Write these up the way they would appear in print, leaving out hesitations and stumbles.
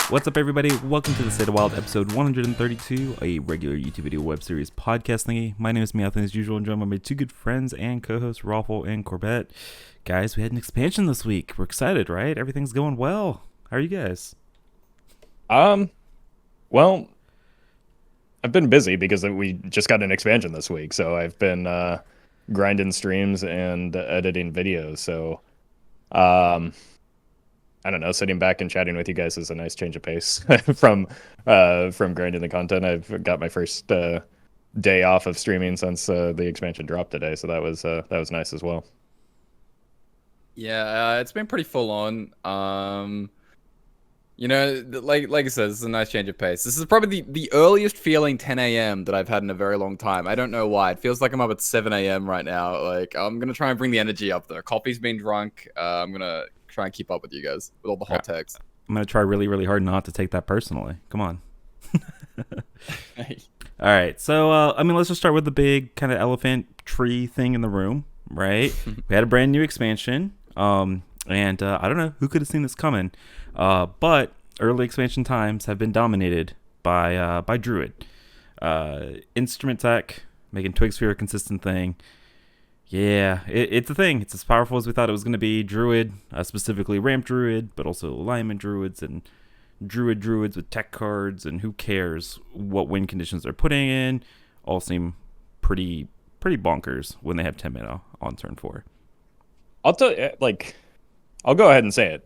What's up, everybody? Welcome to the State of Wild, episode 132, a regular YouTube video web series podcast thingy. My name is Meowth, and as usual, I'm joined by my two good friends and co-hosts, Roffle and Corbett. Guys, we had an expansion this week. We're excited, right? Everything's going well. How are you guys? Well, I've been busy because we just got an expansion this week, so I've been grinding streams and editing videos. So, I don't know, sitting back and chatting with you guys is a nice change of pace from grinding the content. I've got my first day off of streaming since the expansion dropped today, so that was nice as well. Yeah, it's been pretty full on. Like I said, this is a nice change of pace. This is probably the earliest feeling 10 a.m. that I've had in a very long time. I don't know why. It feels like I'm up at 7 a.m. right now. Like, I'm going to try and bring the energy up there. Coffee's been drunk. I'm going to try and keep up with you guys with all the hot takes. I'm going to try really, really hard not to take that personally. Come on. All right. So, let's just start with the big kind of elephant tree thing in the room, right? We had a brand new expansion. And I don't know who could have seen this coming, but early expansion times have been dominated by Druid. Instrument tech, making Twig Sphere a consistent thing. Yeah, it's a thing. It's as powerful as we thought it was going to be. Druid, specifically Ramp Druid, but also Alignment Druids and Druids with tech cards, and who cares what win conditions they're putting in. All seem pretty bonkers when they have 10 mana on turn 4. I'll tell you, I'll go ahead and say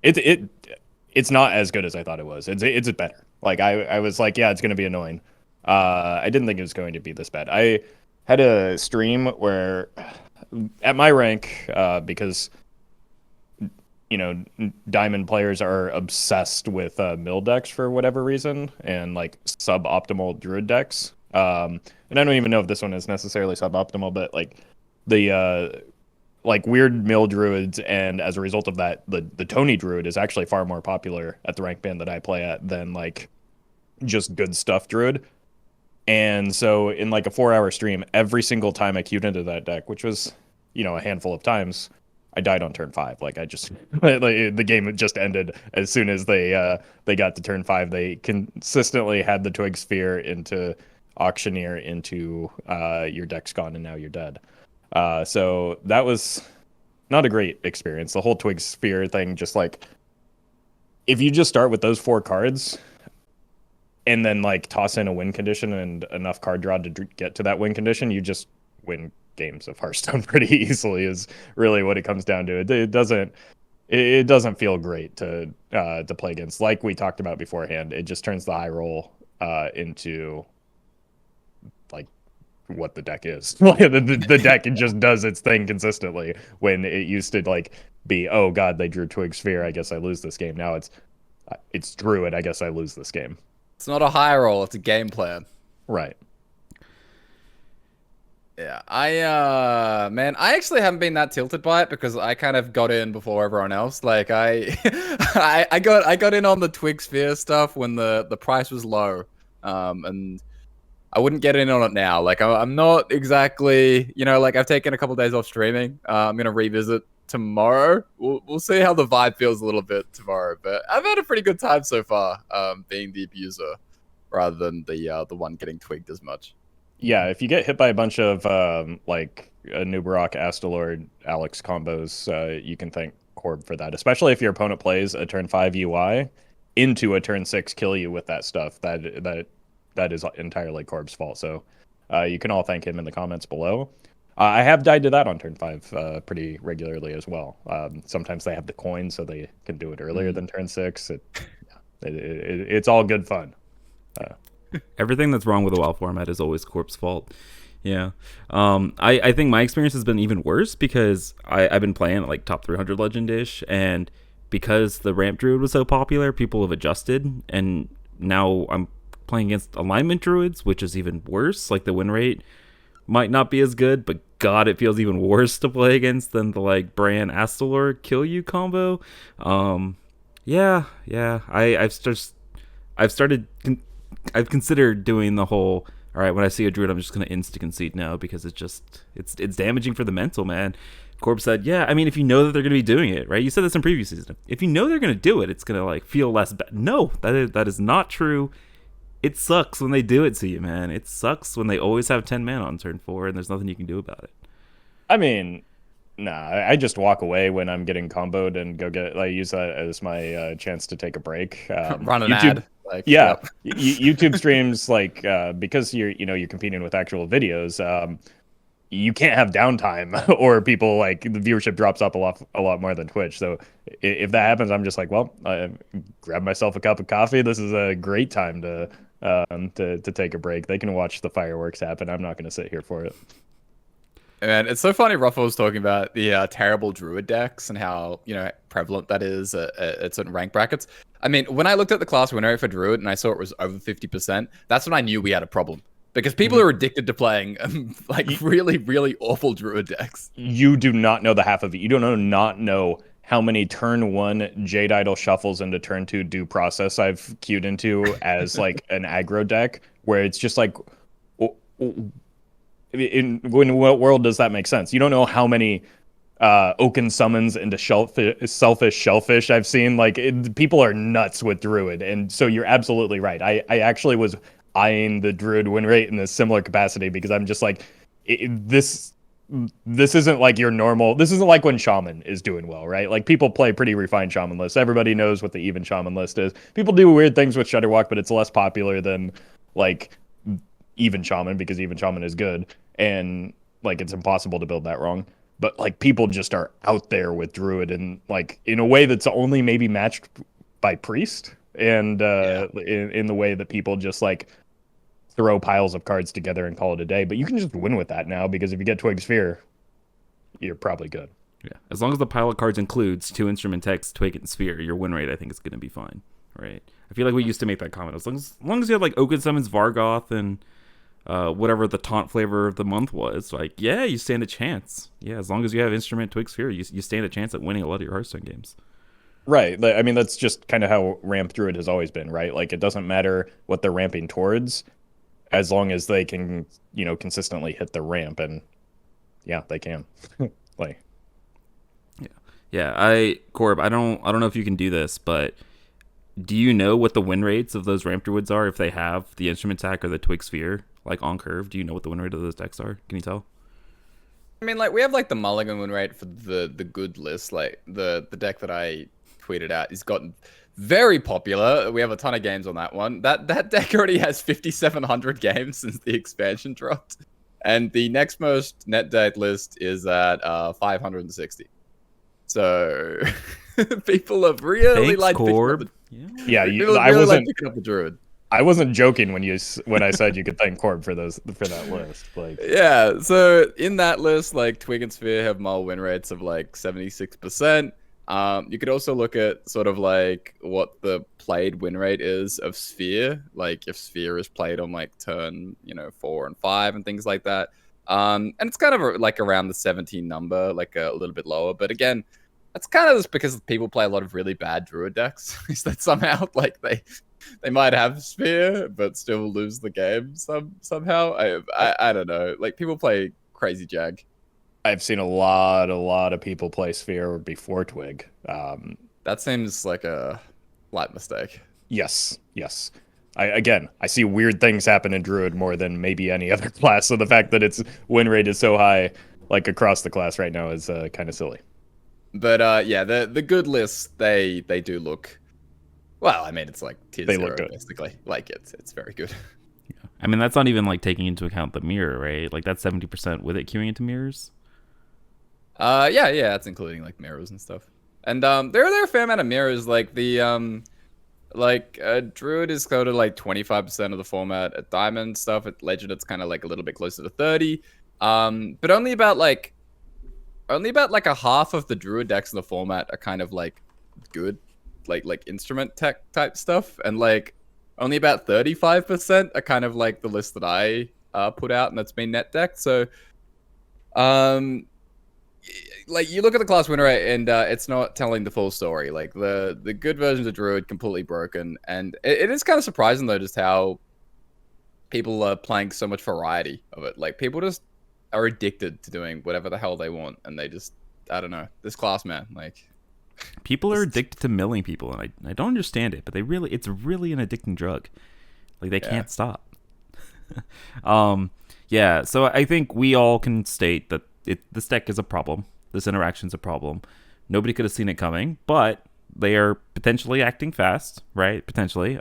it. It's not as good as I thought it was. It's better. Like I was like, yeah, it's going to be annoying. I didn't think it was going to be this bad. I had a stream where at my rank, because diamond players are obsessed with mill decks for whatever reason, and like suboptimal druid decks. And I don't even know if this one is necessarily suboptimal, but like the weird mill druids, and as a result of that, the Tony druid is actually far more popular at the rank band that I play at than like just good stuff druid. And so in like a 4-hour stream, every single time I queued into that deck, which was a handful of times, I died on turn 5. Like I just the game just ended as soon as they got to turn 5. They consistently had the Twig Sphere into Auctioneer into your deck's gone and now you're dead. So that was not a great experience. The whole Twig Sphere thing, just like, if you just start with those 4 cards and then like toss in a win condition and enough card draw to get to that win condition, you just win games of Hearthstone pretty easily is really what it comes down to. It doesn't feel great to play against. Like we talked about beforehand, it just turns the high roll into like what the deck is. the deck just does its thing consistently, when it used to like be, oh god, they drew Twig Sphere, I guess I lose this game. Now it's Druid, I guess I lose this game. It's not a high roll, it's a game plan. Right. Yeah, I actually haven't been that tilted by it because I kind of got in before everyone else. Like I got in on the Twig Sphere stuff when the price was low, and I wouldn't get in on it now. Like I'm not exactly, like I've taken a couple days off streaming. I'm gonna revisit tomorrow. We'll see how the vibe feels a little bit tomorrow. But I've had a pretty good time so far, being the abuser rather than the one getting twigged as much. Yeah, if you get hit by a bunch of like a Nubarok, Astalord, Alex combos, you can thank Corb for that. Especially if your opponent plays a turn 5 UI into a turn 6 kill you with that stuff. That is entirely Corb's fault. So you can all thank him in the comments below. I have died to that on turn 5 pretty regularly as well. Sometimes they have the coin, so they can do it earlier than turn 6. It's all good fun. Everything that's wrong with the WoW format is always Corp's fault. Yeah. I think my experience has been even worse because I've been playing at like top 300 legend-ish, and because the Ramp Druid was so popular, people have adjusted, and now I'm playing against Alignment Druids, which is even worse. Like the win rate might not be as good, but god, it feels even worse to play against than the like Bran Astalor kill you combo. I've considered doing the whole all right, when I see a druid, I'm just gonna insta concede now because it's damaging for the mental, man. Corb said, yeah, I mean, if you know that they're gonna be doing it, right? You said this in previous season. If you know they're gonna do it, it's gonna like feel less bad. No, that is not true. It sucks when they do it to you, man. It sucks when they always have 10 mana on turn 4 and there's nothing you can do about it. I mean, nah, I just walk away when I'm getting comboed and go get like use that as my chance to take a break. Run an ad. Like, yeah, YouTube streams like because you're competing with actual videos. You can't have downtime or people like the viewership drops up a lot more than Twitch. So if that happens, I'm just like, well, I grab myself a cup of coffee. This is a great time to take a break. They can watch the fireworks happen. I'm not going to sit here for it. Man, it's so funny. Roffle was talking about the terrible druid decks and how prevalent that is at certain rank brackets. I mean, when I looked at the class win rate for druid and I saw it was over 50%, that's when I knew we had a problem. Because people are addicted to playing really, really awful druid decks. You do not know the half of it. You not know how many turn 1 Jade Idol shuffles into turn 2 due process I've queued into as like an aggro deck, where it's just like, in what world does that make sense? You don't know how many Oaken summons into selfish shellfish I've seen. Like people are nuts with druid, and so you're absolutely right. I actually was eyeing the druid win rate in a similar capacity because I'm just like, this isn't like your normal. This isn't like when shaman is doing well, right? Like people play pretty refined shaman lists. Everybody knows what the even shaman list is. People do weird things with Shudderwalk, but it's less popular than like even shaman because even shaman is good, and like it's impossible to build that wrong. But like people just are out there with druid and like in a way that's only maybe matched by priest, and in the way that people just like throw piles of cards together and call it a day. But you can just win with that now because if you get Twig Sphere, you're probably good. Yeah, as long as the pile of cards includes 2 instrument text, Twig, and Sphere, your win rate I think is going to be fine, right? I feel like we used to make that comment. As long as you had like Oaken Summons, Vargoth, and whatever the taunt flavor of the month was, like, yeah, you stand a chance. Yeah, as long as you have instrument, Twig, Sphere, you stand a chance at winning a lot of your Hearthstone games. Right. I mean, that's just kind of how Ramp Druid has always been, right? Like, it doesn't matter what they're ramping towards, as long as they can, consistently hit the ramp, and yeah, they can. Like, yeah. Corb, I don't know if you can do this, but do you know what the win rates of those ramp druids are if they have the instrument attack or the Twig Sphere like on curve? Do you know what the win rate of those decks are? Can you tell? I mean, like we have like the Mulligan win rate for the good list. Like the deck that I tweeted out has gotten very popular. We have a ton of games on that one. That deck already has 5,700 games since the expansion dropped, and the next most net deck list is at 560. So people have really liked Corb. I wasn't picking up the druid. I wasn't joking when I said you could thank Corb for that list. Like, yeah, so in that list, like Twig and Sphere have mull win rates of like 76%. You could also look at sort of like what the played win rate is of Sphere, like if Sphere is played on like turn 4 and 5 and things like that. And it's kind of like around the 17 number, like a little bit lower. But again, that's kind of just because people play a lot of really bad druid decks. Is that somehow like they might have Sphere but still lose the game somehow? I don't know. Like people play crazy Jag. I've seen a lot of people play Sphere before Twig. That seems like a light mistake. Yes. I see weird things happen in Druid more than maybe any other class. So the fact that its win rate is so high, like across the class right now, is kind of silly. But yeah, the good lists they do look. Well, I mean, it's like tier 0, look good. Basically. Like it's very good. Yeah. I mean, that's not even like taking into account the mirror, right? Like that's 70% with it queuing into mirrors. Yeah, that's including like mirrors and stuff. And there are a fair amount of mirrors. Like the Druid is sort of like 25% of the format. At Diamond stuff, at Legend it's kind of like a little bit closer to 30. But only about like a half of the Druid decks in the format are kind of like good, like instrument tech type stuff, and like only about 35% are kind of like the list that I put out, and that's been net decked. So like you look at the class winner and it's not telling the full story. Like the good versions of Druid completely broken, and it is kind of surprising though just how people are playing so much variety of it. Like people just are addicted to doing whatever the hell they want, and they just I don't know this class, man. Like People are addicted to milling people, and I don't understand it, but it's really an addicting drug. Like they can't stop. Yeah. So I think we all can state that this deck is a problem. This interaction's a problem. Nobody could have seen it coming, but they are potentially acting fast, right? Potentially.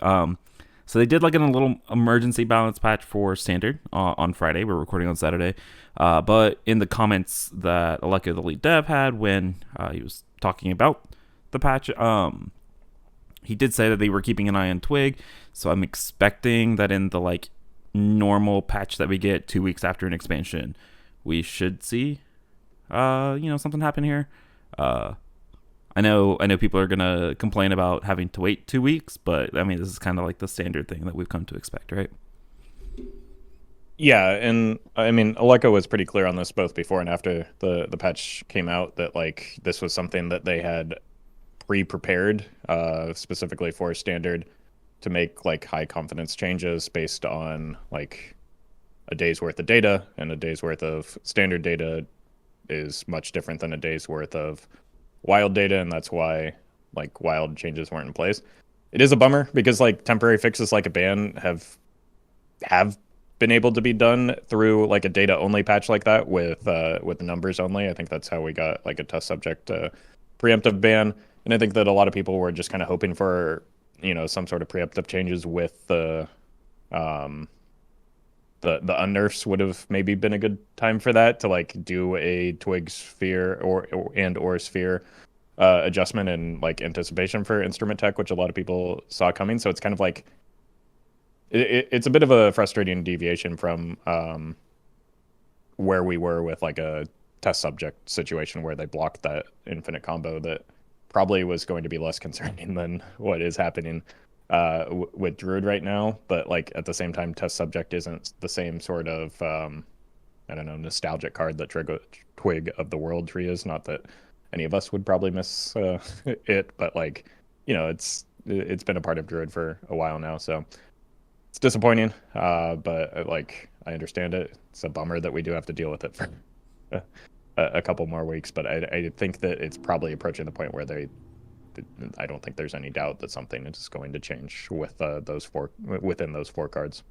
So they did like a little emergency balance patch for standard on Friday. We're recording on Saturday. But in the comments that Aleka, the lead dev, had when he was talking about the patch, he did say that they were keeping an eye on Twig. So I'm expecting that in the like normal patch that we get 2 weeks after an expansion, we should see something happen here. I know people are gonna complain about having to wait 2 weeks, but I mean this is kind of like the standard thing that we've come to expect, right? Yeah, and I mean Aleka was pretty clear on this both before and after the patch came out that like this was something that they had pre-prepared specifically for standard to make like high confidence changes based on like a day's worth of data, and a day's worth of standard data is much different than a day's worth of wild data, and that's why like wild changes weren't in place. It is a bummer because like temporary fixes like a ban have been able to be done through like a data only patch like that with numbers only. I think that's how we got like a test subject preemptive ban, and I think that a lot of people were just kind of hoping for some sort of preemptive changes with the unnerfs would have maybe been a good time for that, to like do a twig sphere or sphere adjustment in like anticipation for instrument tech, which a lot of people saw coming. So it's kind of like it's a bit of a frustrating deviation from where we were with like a test subject situation where they blocked that infinite combo that probably was going to be less concerning than what is happening with Druid right now. But like at the same time, test subject isn't the same sort of I don't know, nostalgic card that Twig of the World tree is. Not that any of us would probably miss it, but like it's been a part of Druid for a while now, so it's disappointing. But like I understand it. It's a bummer that we do have to deal with it for a couple more weeks, but I think that it's probably approaching the point where I don't think there's any doubt that something is going to change with within those four cards.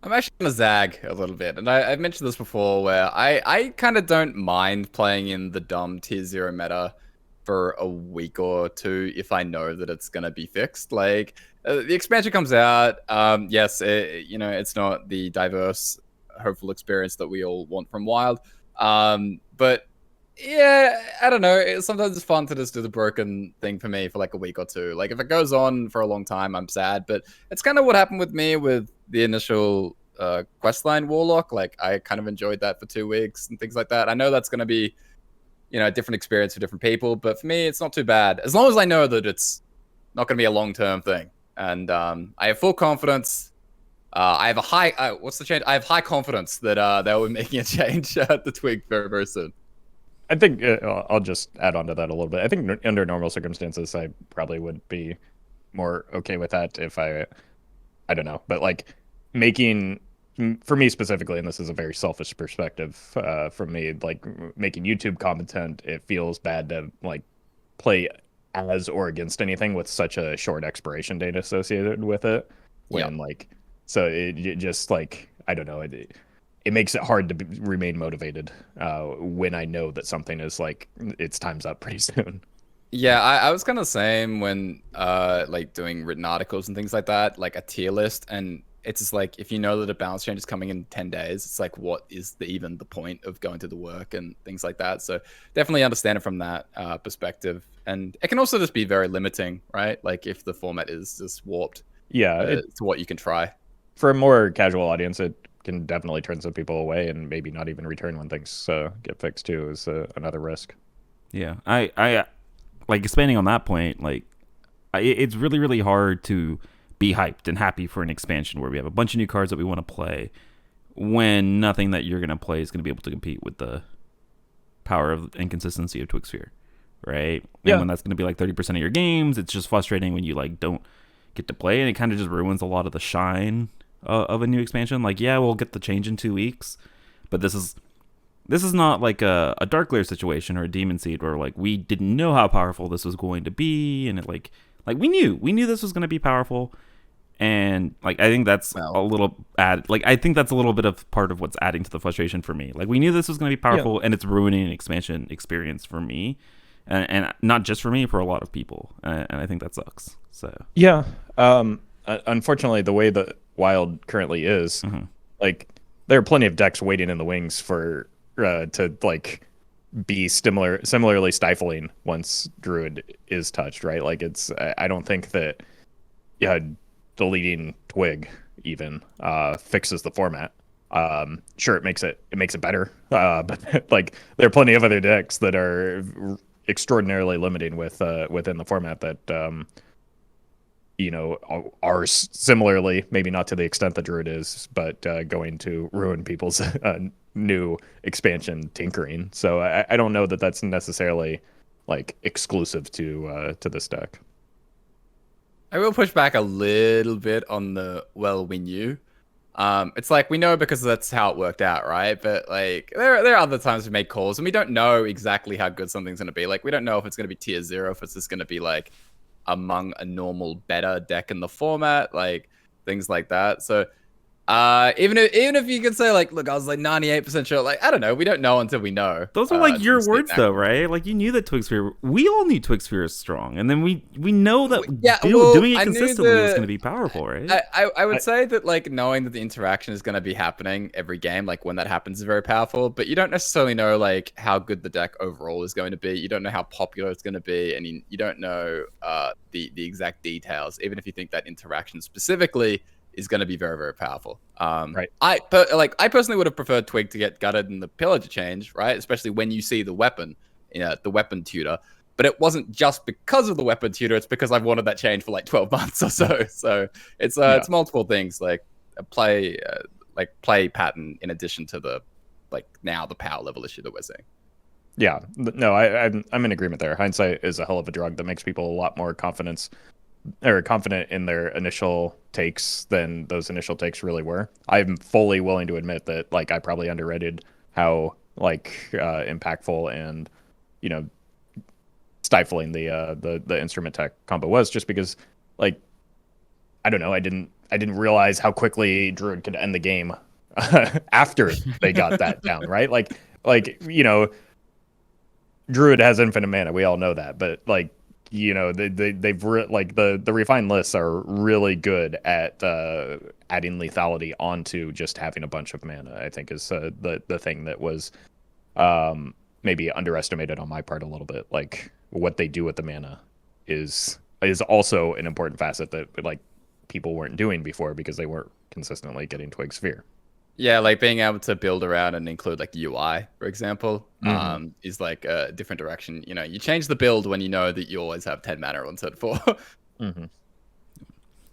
I'm actually gonna zag a little bit, and I've mentioned this before, where I kind of don't mind playing in the dumb tier 0 meta for a week or two if I know that it's gonna be fixed. Like the expansion comes out, yes, it's not the diverse, hopeful experience that we all want from Wild, but yeah, I don't know. Sometimes it's fun to just do the broken thing for me for like a week or two. Like if it goes on for a long time, I'm sad. But it's kind of what happened with me with the initial questline Warlock. Like I kind of enjoyed that for 2 weeks and things like that. I know that's going to be, a different experience for different people. But for me, it's not too bad. As long as I know that it's not going to be a long-term thing. And I have full confidence. I have a high, what's the change? I have high confidence that they'll be making a change at the Twig very, very soon. I think I'll just add on to that a little bit. I think under normal circumstances, I probably would be more okay with that if I don't know. But like for me specifically, and this is a very selfish perspective from me, like making YouTube content, it feels bad to like play as or against anything with such a short expiration date associated with it. When like, so it just like, I don't know, it makes it hard to remain motivated when I know that something is like its time's up pretty soon. Yeah, I was kind of the same when like doing written articles and things like that, like a tier list, and it's just like if you know that a balance change is coming in 10 days, it's like what is even the point of going to the work and things like that. So definitely understand it from that perspective, and it can also just be very limiting, right? Like if the format is just warped, to what you can try. For a more casual audience, it can definitely turn some people away and maybe not even return when things get fixed too is another risk. Yeah, I like expanding on that point. Like, it's really, really hard to be hyped and happy for an expansion where we have a bunch of new cards that we want to play when nothing that you're going to play is going to be able to compete with the power of and consistency of Twixsphere, right? Yeah. And when that's going to be like 30% of your games, it's just frustrating when you like don't get to play, and it kind of just ruins a lot of the shine of a new expansion. Like, yeah, we'll get the change in 2 weeks, but this is not like a Dark Lair situation or a Demon Seed where like we didn't know how powerful this was going to be, and it like we knew this was going to be powerful, and like I think that's a Well, little I think that's a little bit of part of what's adding to the frustration for me. Like we knew this was going to be Yeah. powerful, and it's ruining an expansion experience for me, and not just for me, for a lot of people, and I think that sucks. So Yeah. Unfortunately, the way that Wild currently is, like, there are plenty of decks waiting in the wings for to like be similarly stifling once Druid is touched, right? Like, I don't think that yeah, deleting Twig even fixes the format. Sure, it makes it better, but like there are plenty of other decks that are extraordinarily limiting within the format that are similarly, maybe not to the extent that Druid is, but going to ruin people's new expansion tinkering. So I don't know that that's necessarily like exclusive to this deck. I will push back a little bit on the well we knew. It's like we know because that's how it worked out, right? But like there are other times we make calls and we don't know exactly how good something's gonna be. Like we don't know if it's gonna be tier 0, if it's just gonna be like among a normal better deck in the format, like things like that. So even if you could say like, look, I was like 98% sure, like I don't know, we don't know until we know. those are like until your we see it words in though, action. right? Like you knew that Twig Sphere. We all knew Twig Sphere is strong, and then we know that Yeah, well, doing it I knew consistently was the- going to be powerful, right? I would say that like knowing that the interaction is going to be happening every game, like when that happens, is very powerful. But you don't necessarily know like how good the deck overall is going to be. You don't know how popular it's going to be, and you don't know the exact details. Even if you think that interaction specifically is going to be very very powerful. Right. I personally would have preferred Twig to get gutted and the pillar to change, right? Especially when you see the weapon, the weapon tutor. But it wasn't just because of the weapon tutor. It's because I've wanted that change for like 12 months or so. So it's multiple things like a play pattern in addition to the like now the power level issue that we're seeing. Yeah, no, I'm in agreement there. Hindsight is a hell of a drug that makes people a lot more confident in their initial takes than those initial takes really were. I'm fully willing to admit that like I probably underrated how like impactful and you know stifling the instrument tech combo was, just because like I don't know, I didn't realize how quickly Druid could end the game after they got that down, right? Like Druid has infinite mana, we all know that, but like like the refined lists are really good at adding lethality onto just having a bunch of mana. I think is the thing that was maybe underestimated on my part a little bit. Like what they do with the mana is also an important facet that like people weren't doing before because they weren't consistently getting Twig Sphere. Yeah, like being able to build around and include like UI, for example, is like a different direction. You change the build when you know that you always have 10 mana on turn 4. Mm-hmm.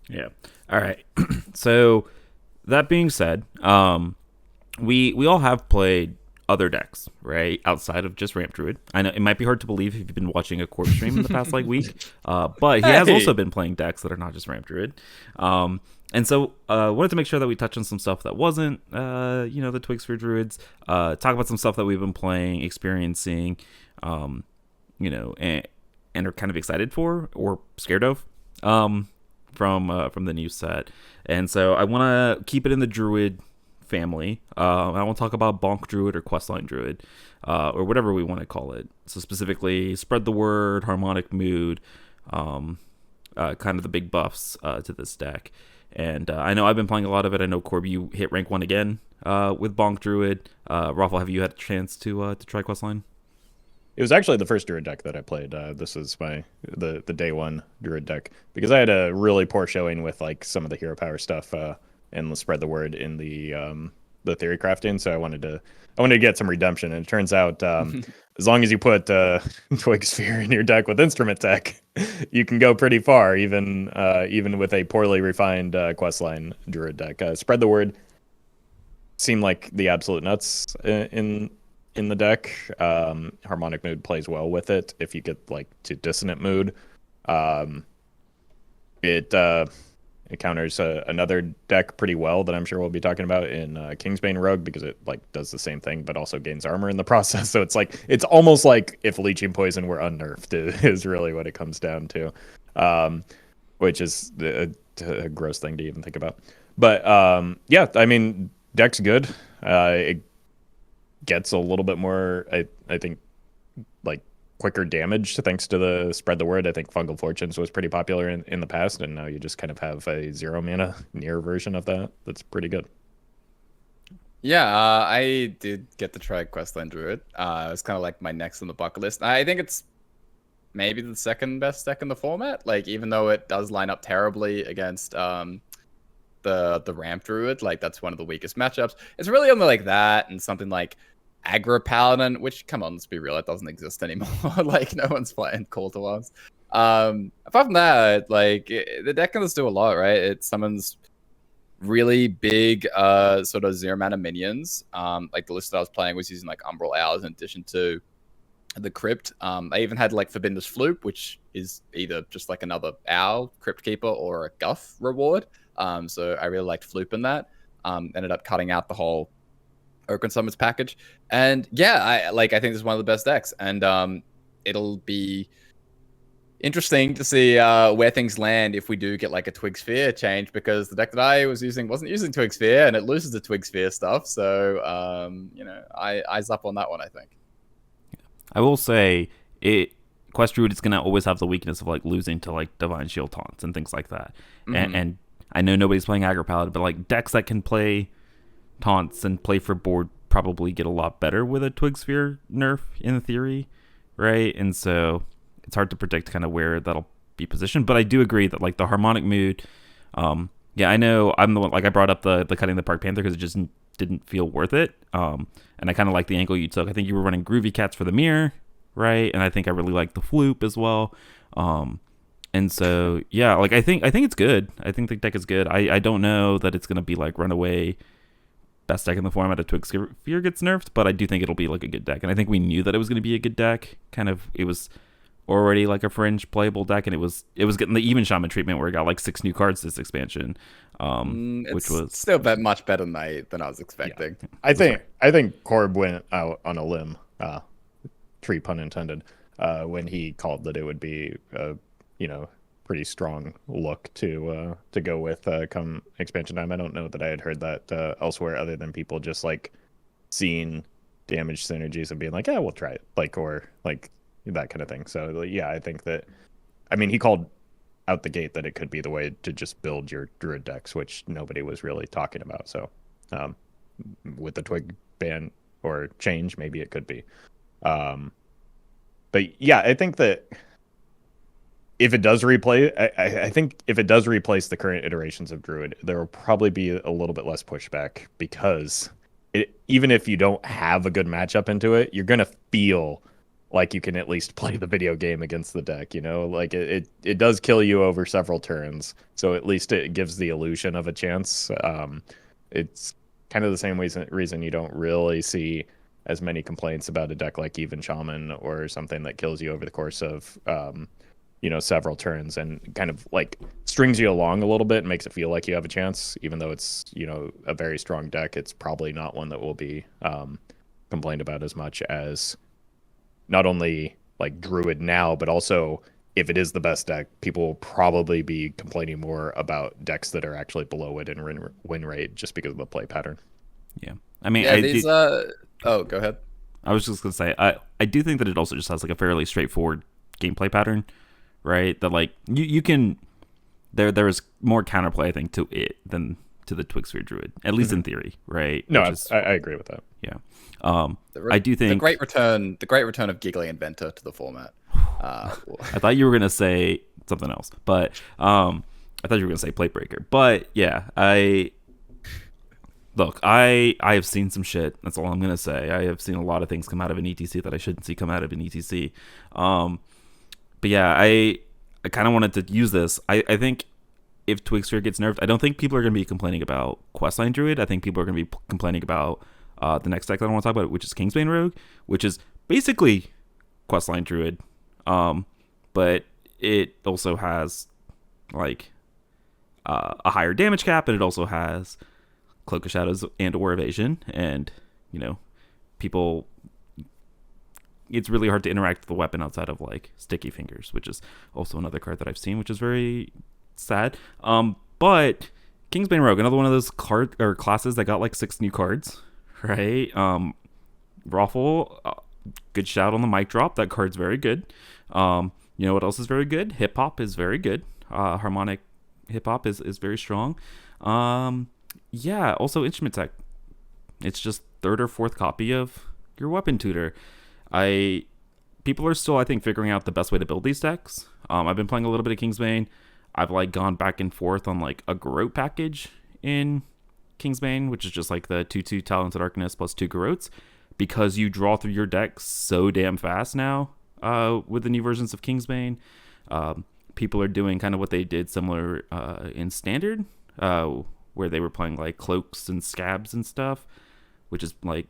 Yeah. All right. So that being said, we all have played other decks, right? Outside of just Ramp Druid. I know it might be hard to believe if you've been watching a Corp stream in the past like week, but he has also been playing decks that are not just Ramp Druid. And so wanted to make sure that we touch on some stuff that wasn't, the Twig Sphere Druids. Talk about some stuff that we've been playing, experiencing, and are kind of excited for or scared of from the new set. And so I want to keep it in the Druid family. I won't talk about Bonk Druid or Questline Druid, or whatever we want to call it. So specifically, Spread the Word, Harmonic Mood, kind of the big buffs to this deck. And I know I've been playing a lot of it. I know Corby, you hit rank 1 again with Bonk Druid. Roffle, have you had a chance to try Questline? It was actually the first Druid deck that I played. This is the day one Druid deck because I had a really poor showing with like some of the hero power stuff and Spread the Word in the theory crafting. So I wanted to get some redemption, and it turns out as long as you put Twig Sphere in your deck with instrument tech, you can go pretty far, even with a poorly refined questline Druid deck. Spread the Word seemed like the absolute nuts in the deck. Harmonic Mood plays well with it if you get like to Dissonant Mood. It it counters another deck pretty well that I'm sure we'll be talking about in Kingsbane Rogue, because it like does the same thing but also gains armor in the process. So it's almost like if Leeching Poison were unnerfed is really what it comes down to, which is a gross thing to even think about. But yeah, I mean, deck's good. It gets a little bit more, I think, like quicker damage thanks to the spread the word. I think Fungal Fortunes was pretty popular in the past, and now you just kind of have a 0 mana near version of that. That's pretty good. Yeah, I did get to try Questland Druid. It was kind of like my next on the bucket list. I think it's maybe the second best deck in the format. Like, even though it does line up terribly against the Ramp Druid, like that's one of the weakest matchups. It's really only like that and something like Aggro Paladin, which, come on, let's be real, it doesn't exist anymore. Like, no one's playing Call to Arms. Apart from that, like, the deck can just do a lot, right? It summons really big sort of 0 mana minions. Like the list that I was playing was using like Umbral Owls in addition to the Crypt. I even had like Forbidden's Floop, which is either just like another Owl, Crypt Keeper, or a Guff reward. So I really liked Floop in that. Ended up cutting out the whole Oaken Summons package. And yeah, I think this is one of the best decks. And it'll be interesting to see where things land if we do get like a Twig Sphere change, because the deck that I was using wasn't using Twig Sphere, and it loses the Twig Sphere stuff. So, you know, eyes up on that one, I think. I will say Quest Druid is gonna always have the weakness of like losing to like Divine Shield taunts and things like that. And I know nobody's playing Aggro Paladin, but like decks that can play taunts and play for board probably get a lot better with a Twig Sphere nerf in theory, right? And so it's hard to predict kind of where that'll be positioned. But I do agree that like the Harmonic Mood, yeah, I know I'm the one, like I brought up the Cutting the Park Panther because it just didn't feel worth it. And I kind of like the angle you took. I think you were running Groovy Cats for the mirror, right? And I think I really like the Floop as well. And so yeah, like I think it's good. I think the deck is good. I don't know that it's gonna be like runaway best deck in the format of Twig Sphere gets nerfed, but I do think it'll be like a good deck. And I think we knew that it was gonna be a good deck. Kind of, it was already like a fringe playable deck, and it was getting the Even Shaman treatment where it got like 6 new cards this expansion, which was still much better than I was expecting. Yeah. I think Corb went out on a limb, tree pun intended, when he called that it would be pretty strong look to go with come expansion time. I don't know that I had heard that elsewhere, other than people just like seeing damage synergies and being like, yeah, we'll try it, like, or like that kind of thing. So yeah, I think that, I mean, he called out the gate that it could be the way to just build your Druid decks, which nobody was really talking about. So with the Twig ban or change, maybe it could be. But yeah, I think that if it does replay, I think if it does replace the current iterations of Druid, there will probably be a little bit less pushback, because even if you don't have a good matchup into it, you're going to feel like you can at least play the video game against the deck, like it does kill you over several turns. So at least it gives the illusion of a chance. It's kind of the same reason you don't really see as many complaints about a deck like Even Shaman or something that kills you over the course of, several turns, and kind of like strings you along a little bit and makes it feel like you have a chance, even though it's, a very strong deck. It's probably not one that will be complained about as much as not only like Druid now, but also if it is the best deck, people will probably be complaining more about decks that are actually below it in win rate, just because of the play pattern. Yeah. I mean, oh, go ahead. I was just going to say, I do think that it also just has like a fairly straightforward gameplay pattern, right? That like you can, there is more counterplay, I think, to it than to the Twig Sphere Druid, at least in theory, right? No, I agree with that. Yeah. I do think the great return of Giggly Inventor to the format. I thought you were gonna say something else, but I thought you were gonna say Plate Breaker. But yeah, I have seen some shit. That's all I'm gonna say. I have seen a lot of things come out of an ETC that I shouldn't see come out of an ETC. But yeah, I kind of wanted to use this. I think if Twig Sphere gets nerfed, I don't think people are going to be complaining about Questline Druid. I think people are going to be complaining about the next deck that I want to talk about, which is Kingsbane Rogue, which is basically Questline Druid. But it also has like a higher damage cap, and it also has Cloak of Shadows and or Evasion, and you know, people. It's really hard to interact with the weapon outside of like Sticky Fingers, which is also another card that I've seen, which is very sad. But Kingsbane Rogue, another one of those card or classes that got like 6 new cards, right? Roffle, good shout on the mic drop. That card's very good. You know what else is very good? Hip hop is very good. Harmonic hip hop is very strong. Yeah, also instrument tech. It's just third or fourth copy of your weapon tutor. People are still, I think, figuring out the best way to build these decks. I've been playing a little bit of Kingsbane. I've like gone back and forth on like a Garrote package in Kingsbane, which is just like the 2/2 Talented Arcanist plus 2 Garrotes, because you draw through your deck so damn fast now with the new versions of Kingsbane. People are doing kind of what they did similar in Standard, where they were playing like cloaks and scabs and stuff, which is like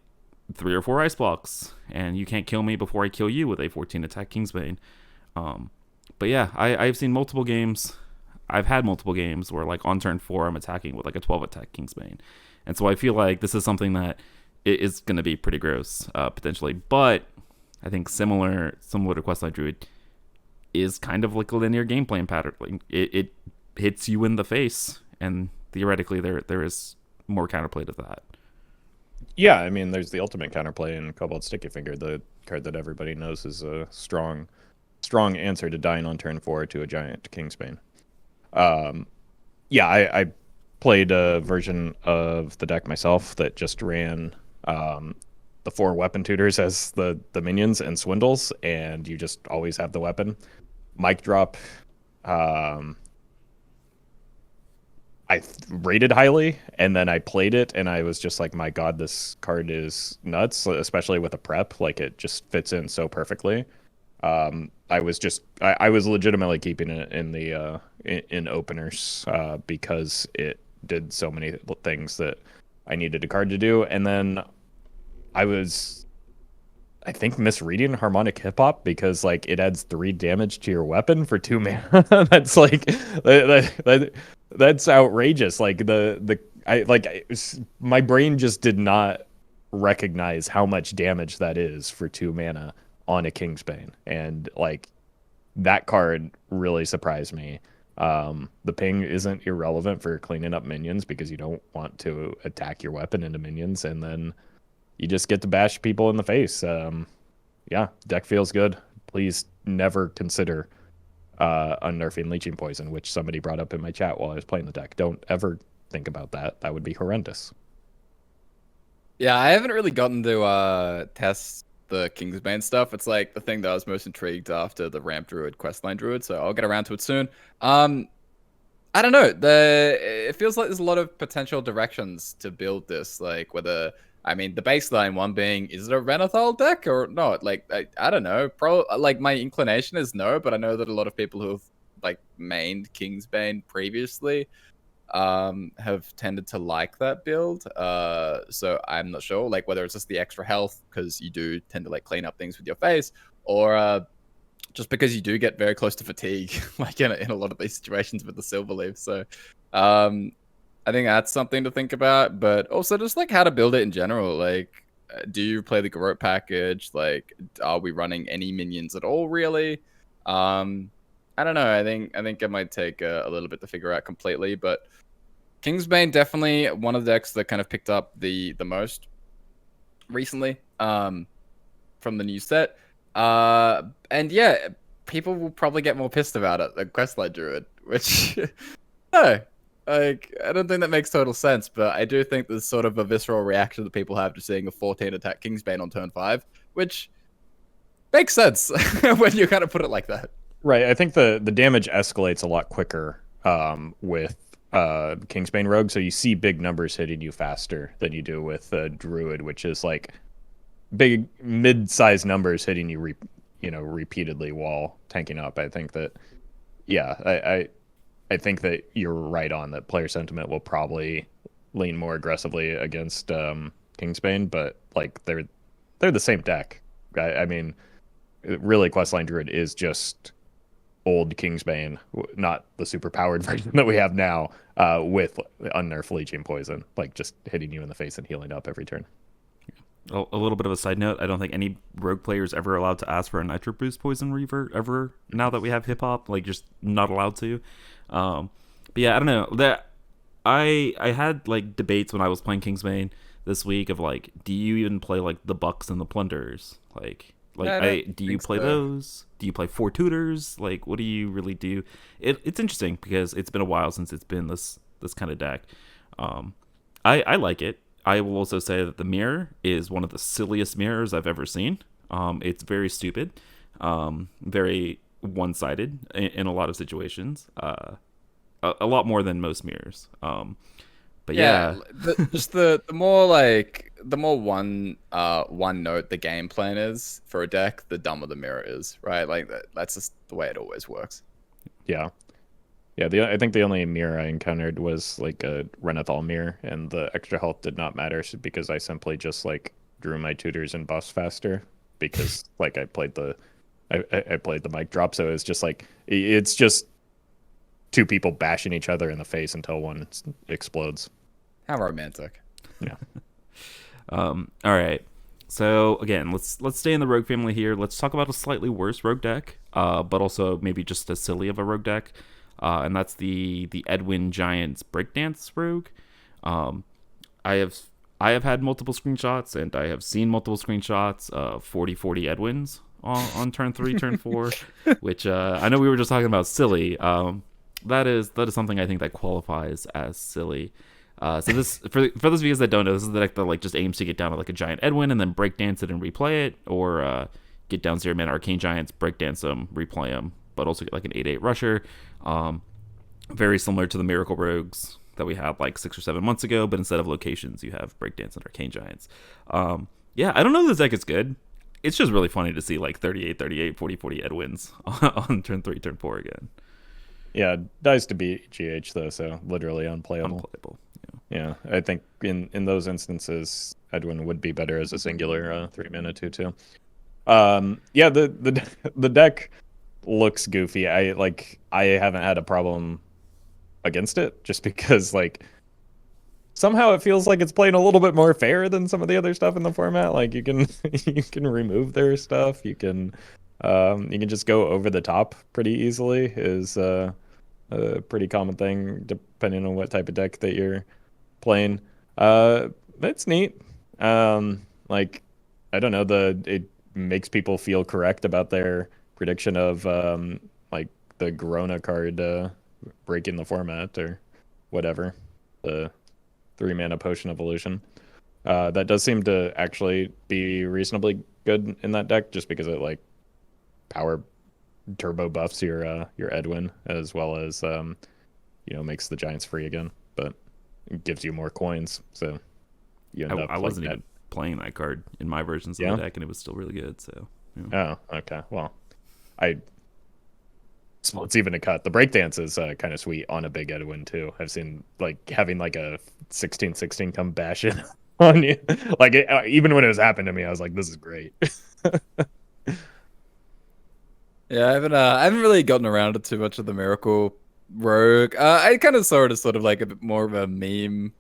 3 or 4 ice blocks, and you can't kill me before I kill you with a 14 attack Kingsbane. But yeah, I've seen multiple games. I've had multiple games where like on turn 4 I'm attacking with like a 12 attack Kingsbane, and so I feel like this is something that is going to be pretty gross potentially. But I think similar to Questline Druid is kind of like a linear game plan pattern. Like it hits you in the face, and theoretically there is more counterplay to that. Yeah, I mean, there's the ultimate counterplay in Cobalt Sticky Finger, the card that everybody knows is a strong answer to dying on turn 4 to a giant Kingsbane. Yeah, I played a version of the deck myself that just ran the 4 weapon tutors as the minions and swindles, and you just always have the weapon. Mic drop, I rated highly, and then I played it, and I was just like, my God, this card is nuts, especially with a prep. Like, it just fits in so perfectly. I was legitimately keeping it in the in openers because it did so many things that I needed a card to do. And then I think misreading Harmonic Hip Hop because like it adds 3 damage to your weapon for 2 mana. That's like that's outrageous. Like my brain just did not recognize how much damage that is for 2 mana on a Kingsbane, and like that card really surprised me. The ping isn't irrelevant for cleaning up minions because you don't want to attack your weapon into minions, and then you just get to bash people in the face. Yeah, deck feels good. Please never consider unnerfing Leeching Poison, which somebody brought up in my chat while I was playing the deck. Don't ever think about that. That would be horrendous. Yeah, I haven't really gotten to test the Kingsbane stuff. It's like the thing that I was most intrigued after the Ramp Druid, Questline Druid, so I'll get around to it soon. I don't know. It feels like there's a lot of potential directions to build this. Like whether, I mean, the baseline one being, is it a Renathal deck or not? Like I don't know. Like my inclination is no, but I know that a lot of people who have like mained Kingsbane previously have tended to like that build. So I'm not sure, like whether it's just the extra health because you do tend to like clean up things with your face, or just because you do get very close to fatigue, like in a lot of these situations with the Silverleaf. So I think that's something to think about, but also just like how to build it in general. Like, do you play the Garrote package? Like, are we running any minions at all, really? I don't know. I think it might take a little bit to figure out completely, but Kingsbane definitely one of the decks that kind of picked up the most recently from the new set. And yeah, people will probably get more pissed about it than Questline Druid, which no, like I don't think that makes total sense, but I do think there's sort of a visceral reaction that people have to seeing a 14 attack Kingsbane on turn 5, which makes sense when you kind of put it like that. Right. I think the damage escalates a lot quicker with Kingsbane Rogue, so you see big numbers hitting you faster than you do with Druid, which is like big mid-sized numbers hitting you repeatedly while tanking up. I think that I think that you're right on that. Player sentiment will probably lean more aggressively against Kingsbane, but like they're the same deck. I mean, really, Questline Druid is just old Kingsbane, not the super powered version that we have now, with unnerfed Leeching Poison, like just hitting you in the face and healing up every turn. A little bit of a side note: I don't think any rogue player is ever allowed to ask for a Nitro Boost Poison Reaver ever. Now that we have Hip Hop, like just not allowed to. But yeah, I don't know that I had like debates when I was playing Kingsbane this week of like, do you even play like the Bucks and the Plunderers? Do you play those? Do you play 4 tutors? Like, what do you really do? It's interesting because it's been a while since it's been this kind of deck. I like it. I will also say that the mirror is one of the silliest mirrors I've ever seen. It's very stupid, very one-sided in a lot of situations. A lot more than most mirrors. But yeah, the more one note the game plan is for a deck, the dumber the mirror is, right? Like that's just the way it always works. Yeah. Yeah, I think the only mirror I encountered was like a Renathal mirror, and the extra health did not matter because I simply just like drew my tutors and buffs faster because like I played the mic drop, so it's just like it's just 2 people bashing each other in the face until one explodes. How romantic. Yeah. All right. So again, let's stay in the rogue family here. Let's talk about a slightly worse rogue deck, but also maybe just as silly of a rogue deck. And that's the Edwin Giants Breakdance Rogue. I have had multiple screenshots, and I have seen multiple screenshots of 40-40 Edwins on turn 3, turn 4, which I know we were just talking about silly. That is something I think that qualifies as silly. So this for those of you guys that don't know, this is the deck that like just aims to get down to like a giant Edwin and then breakdance it and replay it, or get down 0-mana Arcane Giants, breakdance them, replay them, but also get like an 8/8 rusher. Very similar to the Miracle Rogues that we had like 6 or 7 months ago, but instead of locations, you have breakdance and Arcane Giants. Yeah, I don't know if this deck is good. It's just really funny to see like 38-38, 40-40 Edwins on turn 3, turn 4 again. Yeah, dies to beat GH though, so literally unplayable. Yeah, I think in those instances, Edwin would be better as a singular 3-mana 2/2. Yeah, the deck looks goofy. I haven't had a problem against it just because like somehow it feels like it's playing a little bit more fair than some of the other stuff in the format. Like you can you can remove their stuff. You can just go over the top pretty easily is a pretty common thing depending on what type of deck that you're playing. It's neat. Like I don't know, it makes people feel correct about their prediction of like the Corona card breaking the format or whatever, the 3-mana Potion Evolution. That does seem to actually be reasonably good in that deck, just because it like power turbo buffs your Edwin, as well as makes the Giants free again, but it gives you more coins. So you end up. I wasn't even playing that card in my versions of the deck, and it was still really good. So. Yeah. Oh, okay. Well, it's even a cut. The breakdance is kind of sweet on a big Edwin too. I've seen like having like a 16/16 come bash in on you. Like even when it was happening to me, I was like, "This is great." Yeah, I haven't really gotten around to too much of the Miracle Rogue. I kind of saw it as sort of like a bit more of a meme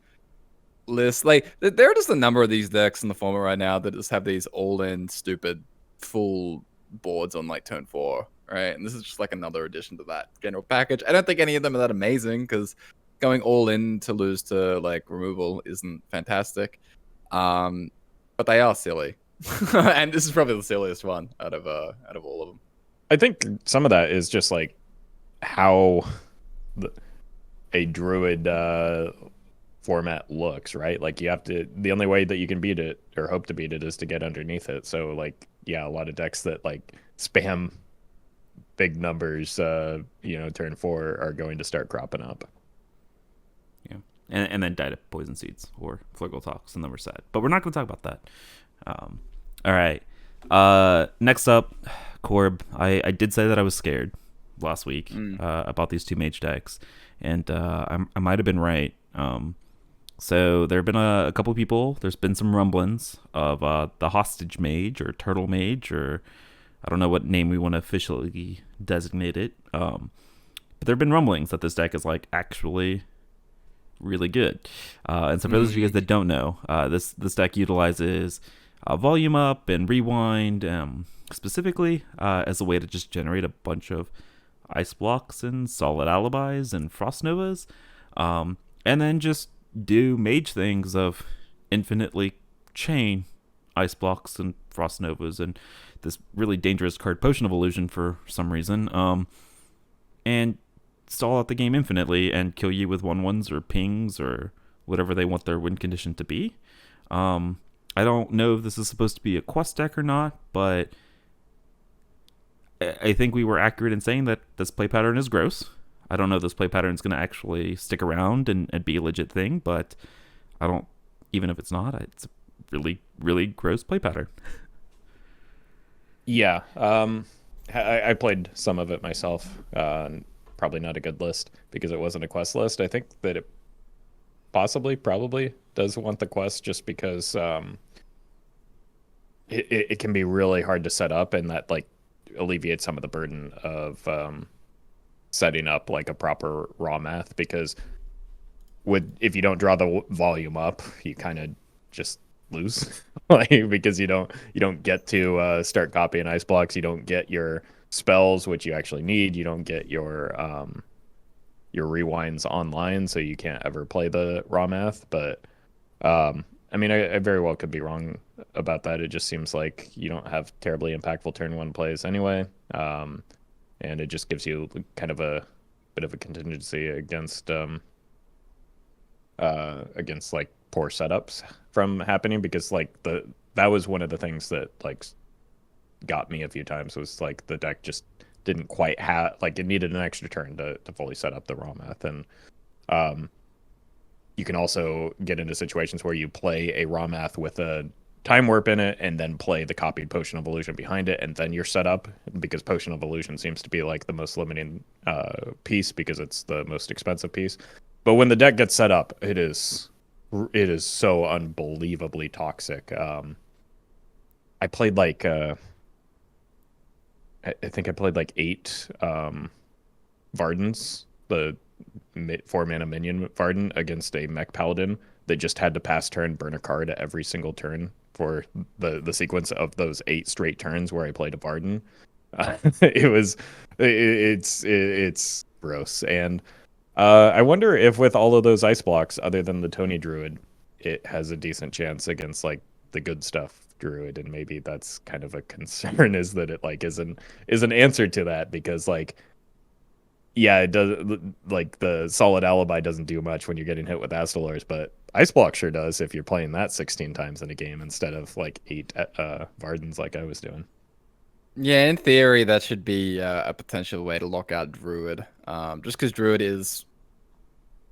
list. Like there are just a number of these decks in the format right now that just have these all-in stupid full boards on like turn 4, right? And this is just like another addition to that general package. I don't think any of them are that amazing because going all in to lose to like removal isn't fantastic. But they are silly, and this is probably the silliest one out of all of them. I think some of that is just like how a druid format looks, right? Like you have to, the only way that you can beat it or hope to beat it is to get underneath it. So like, yeah, a lot of decks that like spam big numbers, turn 4 are going to start cropping up. Yeah. And then die to poison seeds or Fluggle Tox, and then we're sad. But we're not going to talk about that. All right. Next up, Corb. I did say that I was scared last week about these 2 mage decks, and I might have been right. So there have been a couple people. There's been some rumblings of the hostage mage or turtle mage or I don't know what name we want to officially designate it. But there have been rumblings that this deck is like actually really good. And so for those of you guys that don't know, this deck utilizes volume up and rewind, specifically as a way to just generate a bunch of ice blocks and solid alibis and frost novas, and then just do mage things of infinitely chain ice blocks and frost novas and this really dangerous card Potion of Illusion for some reason, and stall out the game infinitely and kill you with 1/1s or pings or whatever they want their win condition to be. I don't know if this is supposed to be a quest deck or not, but I think we were accurate in saying that this play pattern is gross. I don't know if this play pattern is going to actually stick around and be a legit thing, but I don't, even if it's not, it's a really, really gross play pattern. Yeah, I played some of it myself. Probably not a good list because it wasn't a quest list. I think that it probably does want the quest just because it can be really hard to set up, and that like alleviates some of the burden of setting up like a proper raw math, because if you don't draw the volume up, you kind of just lose like, because you don't get to start copying ice blocks, you don't get your spells which you actually need, you don't get your rewinds online, so you can't ever play the raw math. But I mean, I very well could be wrong about that. It just seems like you don't have terribly impactful turn one plays anyway, and it just gives you kind of a bit of a contingency against like poor setups from happening, because like that was one of the things that like got me a few times, was like the deck just didn't quite have, like, it needed an extra turn to fully set up the raw math. And you can also get into situations where you play a raw math with a time warp in it and then play the copied Potion of Illusion behind it, and then you're set up, because Potion of Illusion seems to be like the most limiting piece because it's the most expensive piece. But when the deck gets set up, it is so unbelievably toxic. I played like I think I played like 8 Vardens, the 4-mana minion Varden, against a mech paladin that just had to pass turn, burn a card at every single turn for the sequence of those 8 straight turns where I played a Varden. It's gross. And I wonder if with all of those ice blocks, other than the Tony Druid, it has a decent chance against like the good stuff Druid, and maybe that's kind of a concern, is that it like is an answer to that, because like, yeah, it does, like the solid alibi doesn't do much when you're getting hit with Astalars, but ice block sure does if you're playing that 16 times in a game instead of like 8 Vardens like I was doing. Yeah, in theory, that should be a potential way to lock out Druid. Just because Druid is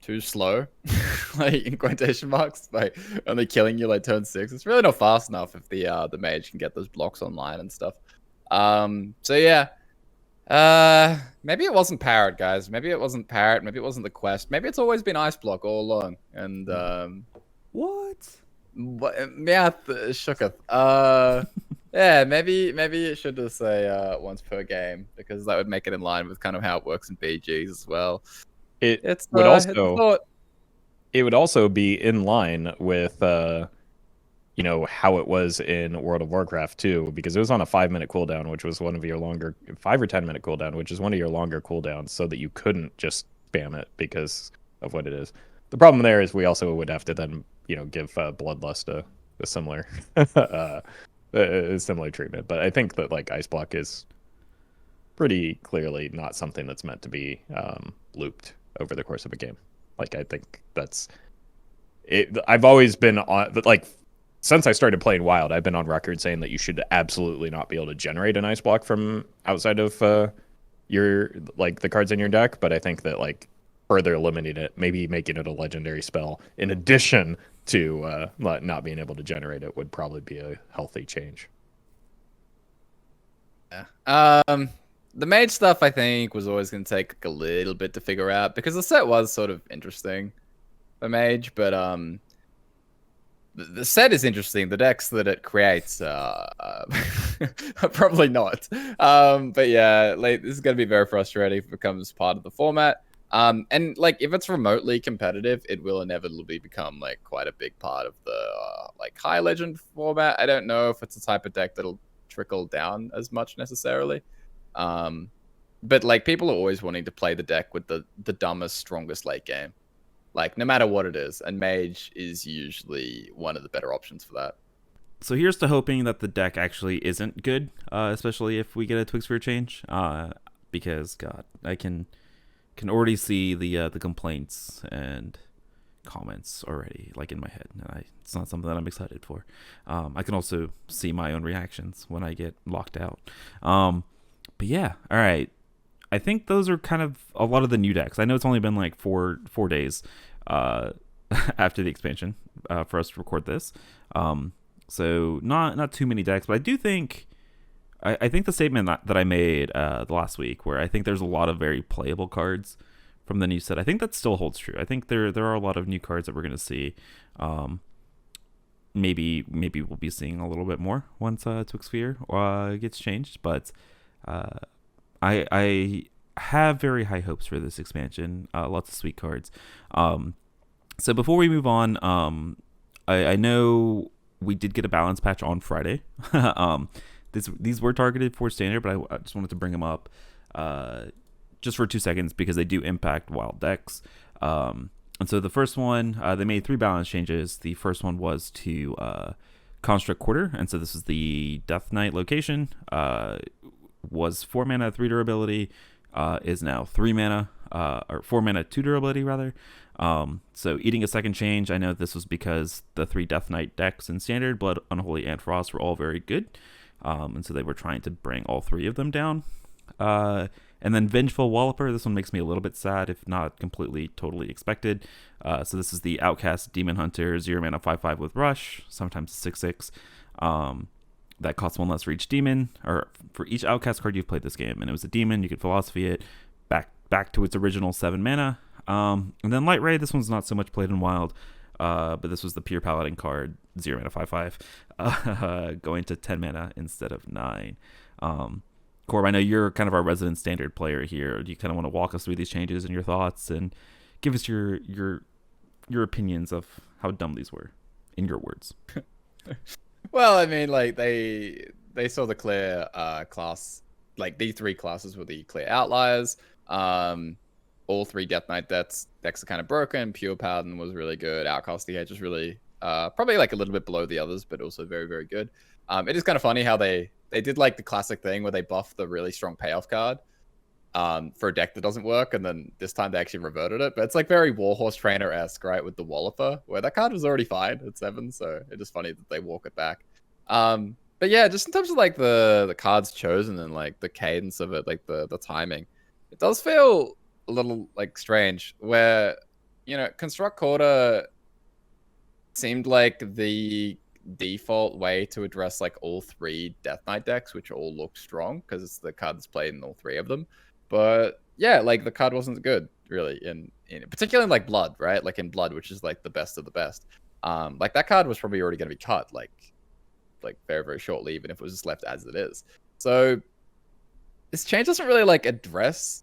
too slow, like in quotation marks, like only killing you like turn 6. It's really not fast enough if the mage can get those blocks online and stuff. So yeah, maybe it wasn't Parrot, guys. Maybe it wasn't Parrot. Maybe it wasn't the quest. Maybe it's always been Ice Block all along. And What? Yeah, shooketh. Yeah, maybe it should just say once per game, because that would make it in line with kind of how it works in BGs as well. It would also be in line with you know, how it was in World of Warcraft too, because it was on a 5-minute cooldown, which was one of your longer 5 or 10-minute cooldown, which is one of your longer cooldowns, so that you couldn't just spam it because of what it is. The problem there is we also would have to then, you know, give Bloodlust a similar similar treatment. But I think that like Ice Block is pretty clearly not something that's meant to be looped over the course of a game. Like, I think that's it. I've always been on, like, since I started playing Wild, I've been on record saying that you should absolutely not be able to generate an ice block from outside of your, like, the cards in your deck. But I think that like further limiting it, maybe making it a legendary spell in addition to not being able to generate it, would probably be a healthy change. Yeah. The mage stuff, I think, was always going to take like a little bit to figure out, because the set was sort of interesting for mage, but The set is interesting. The decks that it creates, probably not. But yeah, like this is gonna be very frustrating if it becomes part of the format. And like if it's remotely competitive, it will inevitably become like quite a big part of the like high legend format. I don't know if it's the type of deck that'll trickle down as much necessarily. But like people are always wanting to play the deck with the dumbest, strongest late game. Like no matter what it is, and mage is usually one of the better options for that. So here's to hoping that the deck actually isn't good, especially if we get a Twig Sphere change. Because God, I can already see the complaints and comments already, like in my head, and it's not something that I'm excited for. I can also see my own reactions when I get locked out. But yeah, all right. I think those are kind of a lot of the new decks. I know it's only been like four days after the expansion for us to record this. So not too many decks, but I do think I think the statement that I made the last week, where I think there's a lot of very playable cards from the new set, I think that still holds true. I think there are a lot of new cards that we're going to see. Maybe we'll be seeing a little bit more once Twig Sphere gets changed, but I have very high hopes for this expansion. Lots of sweet cards. So before we move on, I know we did get a balance patch on Friday. These were targeted for standard, but I just wanted to bring them up just for 2 seconds because they do impact wild decks. And so the first one, they made 3 balance changes. The first one was to Construct Quarter, and so this is the Death Knight location. Was 4 mana, 3 durability, is now 3 mana, or 4 mana, 2 durability rather. So eating a second change, I know this was because the 3 Death Knight decks in Standard, Blood, Unholy, and Frost were all very good. And so they were trying to bring all 3 of them down. And then Vengeful Walloper, this one makes me a little bit sad, if not completely, totally expected. So this is the Outcast Demon Hunter, 0 mana 5/5 with Rush, sometimes 6/6. That costs 1 less for each demon, or for each Outcast card you've played this game. And it was a demon, you could Philosophy it back to its original 7 mana. And then Light Ray, this one's not so much played in Wild, but this was the Pure Paladin card, 0 mana 5/5, going to 10 mana instead of 9. Corb, I know you're kind of our resident Standard player here. Do you kind of want to walk us through these changes and your thoughts, and give us your opinions of how dumb these were, in your words? Well, I mean, like they saw the clear class, like these 3 classes were the clear outliers. All 3 Death Knight decks are kind of broken. Pure Paladin was really good. Outcast DH was really probably like a little bit below the others, but also very, very good. It is kind of funny how they did like the classic thing where they buff the really strong payoff card for a deck that doesn't work, and then this time they actually reverted it. But it's like very Warhorse Trainer-esque, right, with the Walloper, where that card was already fine at 7, so it is funny that they walk it back. But yeah, just in terms of like the cards chosen and like the cadence of it, like the timing, it does feel a little like strange where, you know, Construct Quarter seemed like the default way to address like all 3 Death Knight decks, which all look strong because it's the card that's played in all 3 of them. But yeah, like the card wasn't good really in particularly in like Blood, right? Like in Blood, which is like the best of the best. Like that card was probably already going to be cut like very, very shortly, even if it was just left as it is. So this change doesn't really like address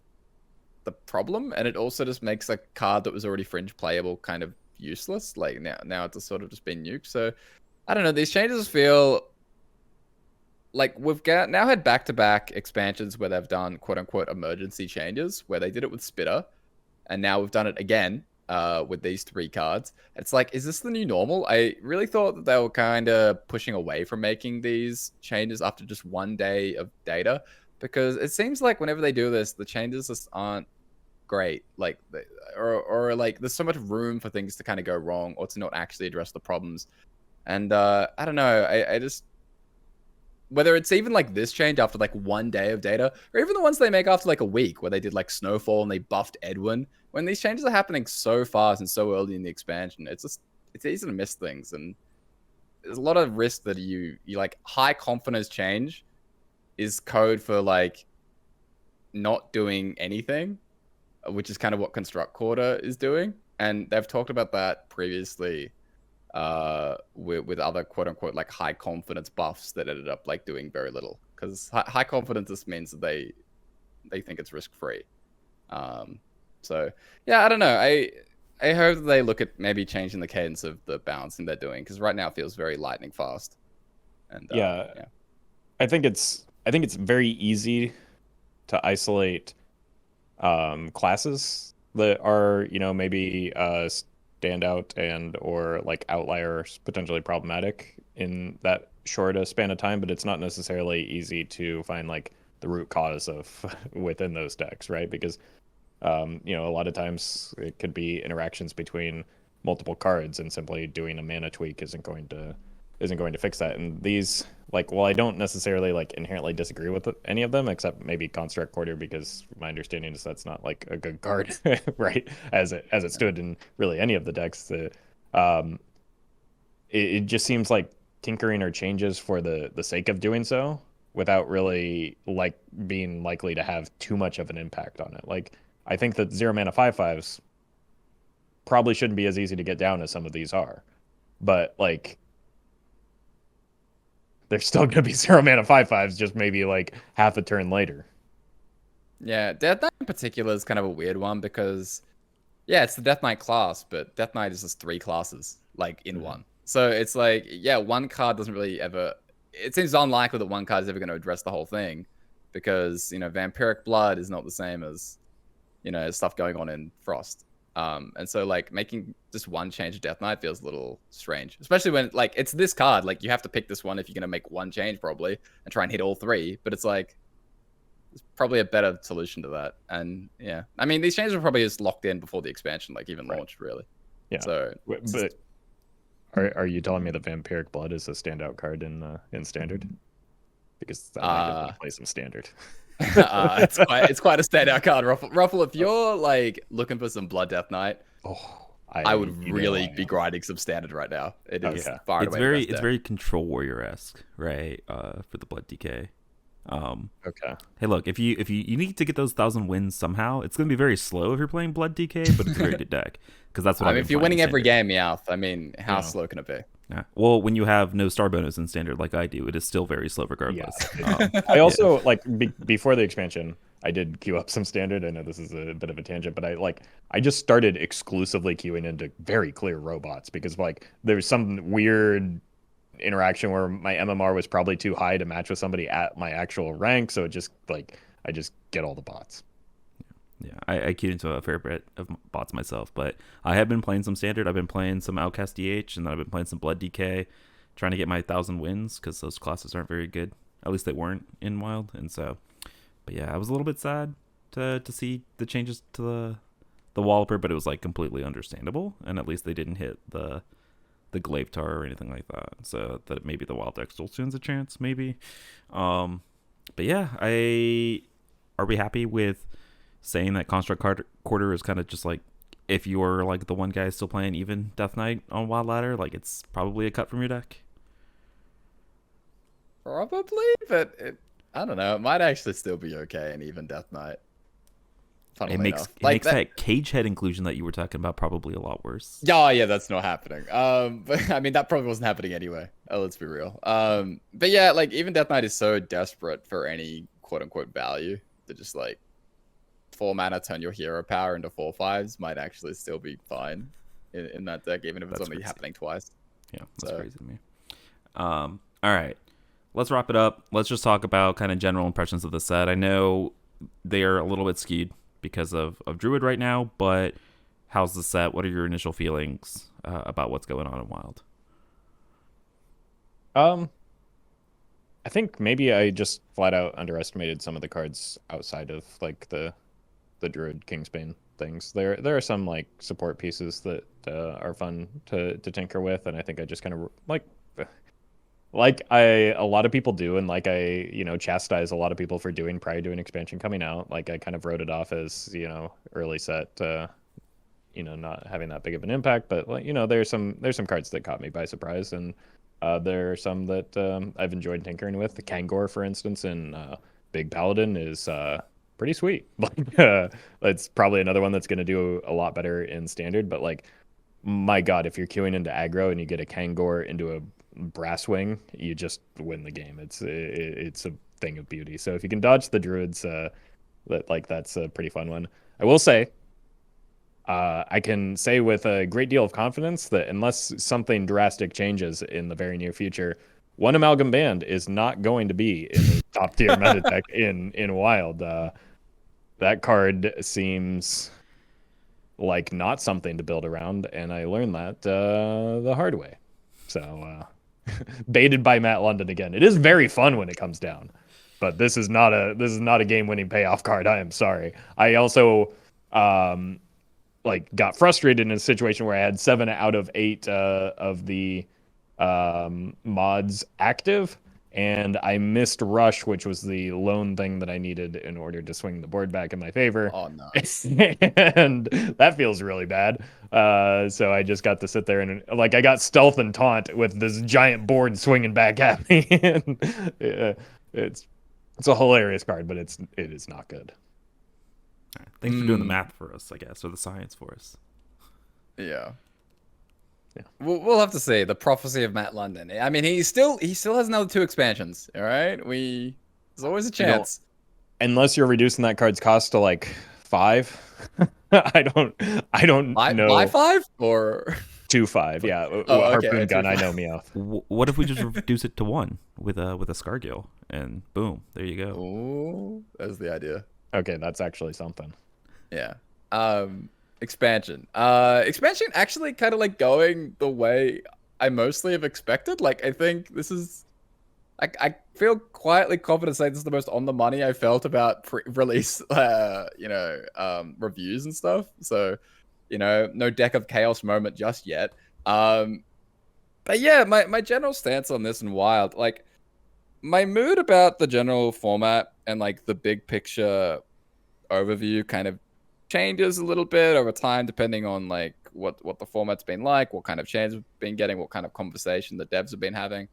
the problem, and it also just makes a card that was already fringe playable kind of useless. Like now it's sort of just been nuked. So I don't know. These changes feel like we've now had back-to-back expansions where they've done quote-unquote emergency changes, where they did it with Spitter, and now we've done it again with these 3 cards. It's like, is this the new normal? I really thought that they were kind of pushing away from making these changes after just 1 day of data, because it seems like whenever they do this, the changes just aren't great. Like, or like there's so much room for things to kind of go wrong or to not actually address the problems. And I don't know. I just, whether it's even like this change after like 1 day of data, or even the ones they make after like a week where they did like Snowfall and they buffed Edwin, when these changes are happening so fast and so early in the expansion, it's easy to miss things. And there's a lot of risk that you like high confidence change is code for like not doing anything, which is kind of what Construct Quarter is doing. And they've talked about that previously with other quote unquote like high confidence buffs that ended up like doing very little, because high confidence just means that they think it's risk free. So yeah, I don't know. I hope that they look at maybe changing the cadence of the balancing they're doing, because right now it feels very lightning fast. And Yeah, yeah. I think it's very easy to isolate classes that are, maybe standout and or like outliers, potentially problematic in that short a span of time, but it's not necessarily easy to find like the root cause of within those decks, right? Because a lot of times it could be interactions between multiple cards, and simply doing a mana tweak isn't going to fix that. And these, like, well, I don't necessarily like inherently disagree with any of them, except maybe Construct Quarter, because my understanding is that's not like a good card, right? As it stood in really any of the decks. Um, it just seems like tinkering or changes for the sake of doing so, without really like being likely to have too much of an impact on it. Like, I think that 0 mana 5/5s probably shouldn't be as easy to get down as some of these are, but like they're still going to be 0 mana 5/5s, just maybe like half a turn later. Yeah, Death Knight in particular is kind of a weird one, because yeah, it's the Death Knight class, but Death Knight is just 3 classes like in one. So it's like, yeah, one card doesn't really ever. It seems unlikely that one card is ever going to address the whole thing, because Vampiric Blood is not the same as stuff going on in Frost. And so like making just one change of Death Knight feels a little strange, especially when like it's this card. Like you have to pick this one if you're gonna make one change probably and try and hit all 3. But it's like there's probably a better solution to that. And yeah, I mean these changes were probably just locked in before the expansion like even launched really. Yeah. So but are you telling me the Vampiric Blood is a standout card in Standard? Because I might definitely play some Standard. it's quite a standout card, Roffle. If you're like looking for some Blood Death Knight, I would really be grinding some Standard right now. It is far and away it's very Control Warrior-esque, right? For the Blood DK. Okay. Hey, look, if you need to get those 1,000 wins somehow, it's going to be very slow if you're playing Blood DK, but it's a very good deck, because that's what I mean. If you're winning every game, Meowth, I mean, how slow can it be? Yeah. Well, when you have no star bonus in Standard like I do, it is still very slow regardless. Yeah. I also like before the expansion, I did queue up some Standard. I know this is a bit of a tangent, but I just started exclusively queuing into very clear robots, because like there's some weird interaction where my MMR was probably too high to match with somebody at my actual rank, so it just like I just get all the bots. Yeah, I queued into a fair bit of bots myself, but I have been playing some Standard. I've been playing some Outcast DH, and then I've been playing some Blood DK, trying to get my 1,000 wins, because those classes aren't very good. At least they weren't in Wild, and so. But yeah, I was a little bit sad to see the changes to the Walloper, but it was like completely understandable, and at least they didn't hit the Glavetar or anything like that, so that maybe the Wild deck still stands a chance, maybe. But yeah, are we happy with saying that Construct Quarter is kind of just like, if you're like the one guy still playing even Death Knight on Wild Ladder, like it's probably a cut from your deck? Probably, but I don't know. It might actually still be okay in even Death Knight. It makes that cage head inclusion that you were talking about probably a lot worse. Oh yeah, that's not happening. But I mean that probably wasn't happening anyway. Let's be real. But yeah, like even Death Knight is so desperate for any quote unquote value that just like 4 mana turn your hero power into 4/5s might actually still be fine in that deck, even if it's only happening twice. Yeah, that's crazy to me. All right, let's wrap it up. Let's just talk about kind of general impressions of the set. I know they are a little bit skewed because of Druid right now, but how's the set? What are your initial feelings about what's going on in Wild? I think maybe I just flat out underestimated some of the cards outside of like the Druid Kingsbane things. There are some like support pieces that are fun to tinker with, and I think I just kind of like a lot of people do, and like I chastise a lot of people for doing prior to an expansion coming out. Like I kind of wrote it off as early set not having that big of an impact, but like there's some cards that caught me by surprise, and there are some that I've enjoyed tinkering with. The Kangor, for instance, in Big Paladin is pretty sweet. Like it's probably another one that's going to do a lot better in Standard, but like my God, if you're queuing into aggro and you get a Kangor into a Brasswing, you just win the game. It's a thing of beauty. So if you can dodge the druids, that's a pretty fun one. I will say, I can say with a great deal of confidence that unless something drastic changes in the very near future, one Amalgam Band is not going to be in the top tier meta deck in Wild. That card seems like not something to build around, and I learned that the hard way. So baited by Matt London again. It is very fun when it comes down, but this is not a game-winning payoff card. I am sorry. I also got frustrated in a situation where I had 7 out of 8 of the mods active, and I missed Rush, which was the lone thing that I needed in order to swing the board back in my favor. Oh no. And that feels really bad. So I just got to sit there and I got stealth and taunt with this giant board swinging back at me. And it's a hilarious card, but it is not good. Right. Thanks for doing the math for us, I guess, or the science for us. Yeah. We'll have to see the prophecy of Matt London. I mean, he still has another 2 expansions. All right, there's always a chance. Unless you're reducing that card's cost to 5. I don't know. Buy 5 or 2/5. Yeah. Oh, Harpoon okay, gun. 2/5. I know Meowth. What if we just reduce it to 1 with a Scargill, and boom, there you go. Oh, that's the idea. Okay, that's actually something. Yeah. Expansion. Expansion actually kind of going the way I mostly have expected. I think this is. I feel quietly confident saying this is the most on the money I felt about pre-release, reviews and stuff. So, no Deck of Chaos moment just yet. But yeah, my general stance on this and Wild, my mood about the general format and the big picture overview kind of changes a little bit over time, depending on what the format's been like, what kind of changes we've been getting, what kind of conversation the devs have been having.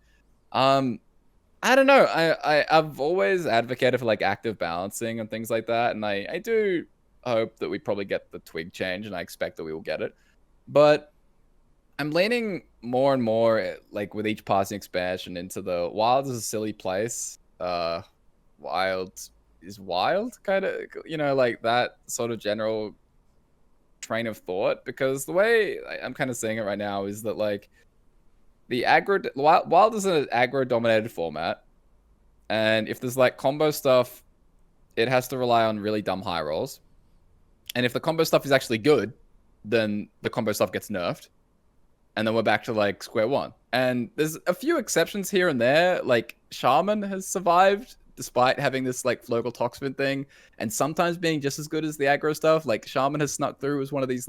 I don't know. I've always advocated for active balancing and things like that, and I do hope that we probably get the twig change, and I expect that we will get it. But I'm leaning more and more with each passing expansion into the Wild is a silly place. Wild is wild, kind of, that sort of general train of thought, because the way I'm kind of seeing it right now is that the Wild is an aggro dominated format, and if there's combo stuff, it has to rely on really dumb high rolls, and if the combo stuff is actually good, then the combo stuff gets nerfed, and then we're back to square one. And there's a few exceptions here and there, Shaman has survived despite having this Flogal Toxfin thing, and sometimes being just as good as the aggro stuff. Shaman has snuck through as one of these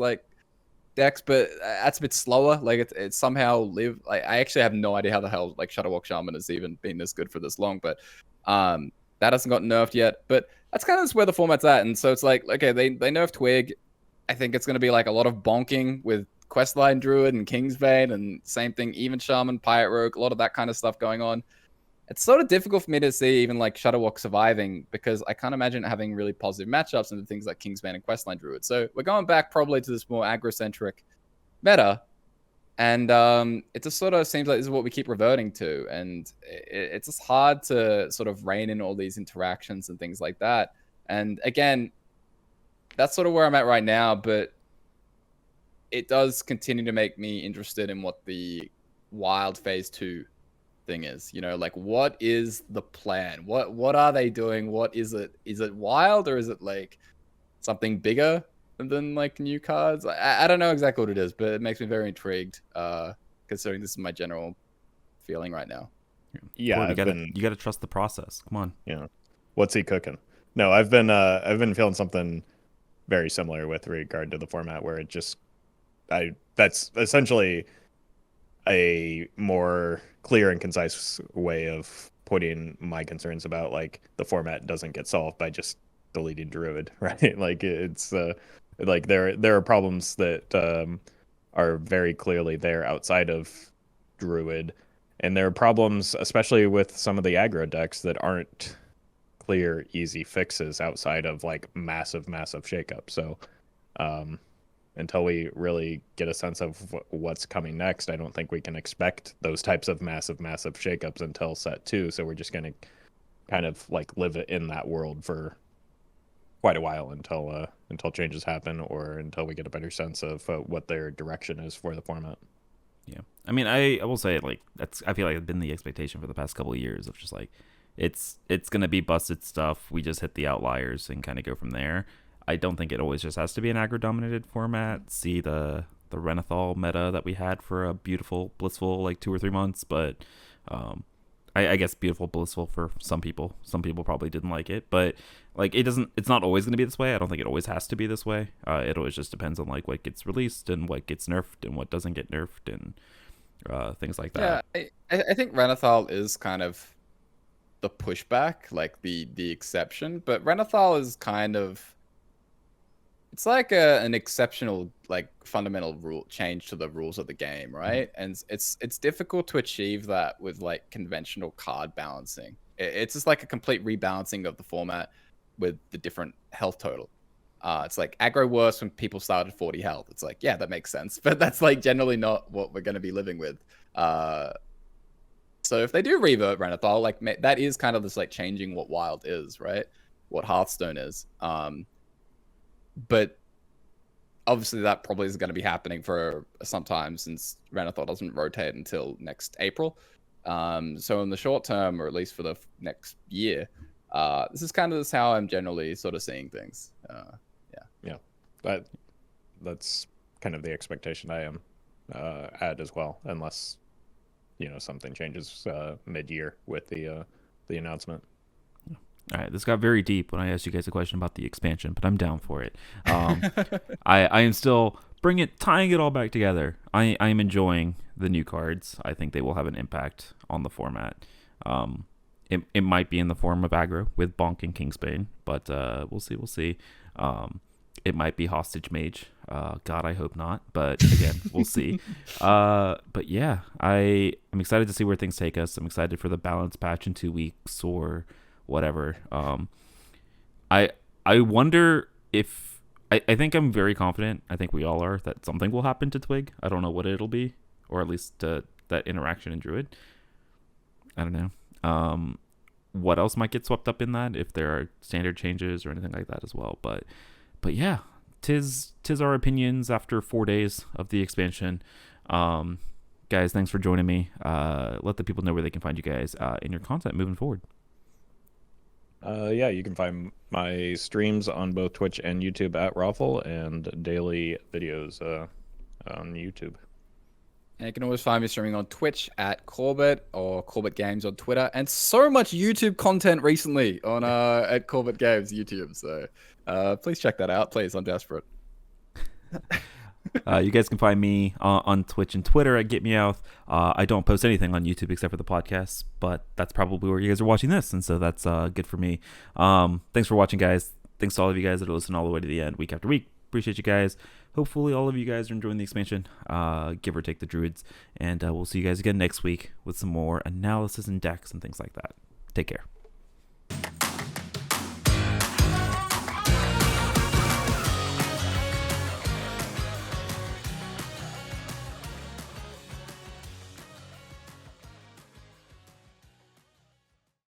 decks, but that's a bit slower. It somehow live. I actually have no idea how the hell Shutterwalk Shaman has even been this good for this long, but that hasn't got nerfed yet. But that's kind of where the format's at, and so it's okay, they nerfed Twig. I think it's going to be a lot of bonking with Questline Druid and Kingsbane, and same thing, even Shaman, Pirate Rogue, a lot of that kind of stuff going on. It's sort of difficult for me to see even Shutterwalk surviving, because I can't imagine it having really positive matchups into things like Kingsbane and Questline Druid. So we're going back probably to this more aggro-centric meta, and it just sort of seems like this is what we keep reverting to, and it's just hard to sort of rein in all these interactions and things like that. And again, that's sort of where I'm at right now, but it does continue to make me interested in what the Wild Phase 2 thing is. What is the plan? What are they doing? What is it? Is it Wild, or is it something bigger than new cards? I don't know exactly what it is, but it makes me very intrigued, considering this is my general feeling right now. Yeah, you gotta trust the process. Come on. Yeah. What's he cooking? No, I've been feeling something very similar with regard to the format, where that's essentially a more clear and concise way of putting my concerns about the format doesn't get solved by just deleting Druid, right? It's there are problems that are very clearly there outside of Druid, and there are problems especially with some of the aggro decks that aren't clear, easy fixes outside of massive shakeup. So until we really get a sense of what's coming next, I don't think we can expect those types of massive shakeups until set 2. So we're just going to kind of like live in that world for quite a while until changes happen or until we get a better sense of what their direction is for the format. Yeah, I mean, I will say like I feel like it's been the expectation for the past couple of years of just like it's gonna be busted stuff. We just hit the outliers and kind of go from there. I don't think it always just has to be an aggro dominated format. See the Renathal meta that we had for a beautiful, blissful like 2 or 3 months, but I guess beautiful, blissful for some people. Some people probably didn't like it, but like it's not always going to be this way. I don't think it always has to be this way. It always just depends on like what gets released and what gets nerfed and what doesn't get nerfed and things like that. Yeah, I think Renathal is kind of the pushback, like the exception, but Renathal is kind of, it's like an exceptional, like fundamental rule change to the rules of the game, right? And it's difficult to achieve that with like conventional card balancing. It's just like a complete rebalancing of the format with the different health total. It's like aggro worse when people start at 40 health. It's like, yeah, that makes sense, but that's like generally not what we're going to be living with. So if they do revert Renathal, like that is kind of this like changing what Wild is, right? What Hearthstone is. But obviously that probably is going to be happening for some time since Renathal doesn't rotate until next April. So in the short term, or at least for the next year, this is kind of just how I'm generally sort of seeing things. Yeah, that's kind of the expectation I am at as well, unless something changes mid-year with the announcement. All right, this got very deep when I asked you guys a question about the expansion, but I'm down for it. I am still tying it all back together. I am enjoying the new cards. I think they will have an impact on the format. It might be in the form of aggro with Bonk and Kingsbane, but we'll see. It might be Hostage Mage. God, I hope not. But again, we'll see. But yeah, I'm excited to see where things take us. I'm excited for the balance patch in 2 weeks or whatever. I wonder if I think I'm very confident. I think we all are that something will happen to Twig. I don't know what it'll be, or at least that interaction in Druid. I don't know. What else might get swept up in that if there are standard changes or anything like that as well. But yeah, tis our opinions after 4 days of the expansion. Guys, thanks for joining me. Let the people know where they can find you guys in your content moving forward. Yeah, you can find my streams on both Twitch and YouTube at Roffle, and daily videos on YouTube. And you can always find me streaming on Twitch at Corbett or Corbettgames on Twitter, and so much YouTube content recently on at Corbettgames YouTube. So please check that out, please. I'm desperate. You guys can find me on Twitch and Twitter at GetMeOuth. I don't post anything on YouTube except for the podcast, but that's probably where you guys are watching this, and so that's good for me. Thanks for watching, guys. Thanks to all of you guys that are listening all the way to the end, week after week. Appreciate you guys. Hopefully all of you guys are enjoying the expansion, give or take the Druids, and we'll see you guys again next week with some more analysis and decks and things like that. Take care.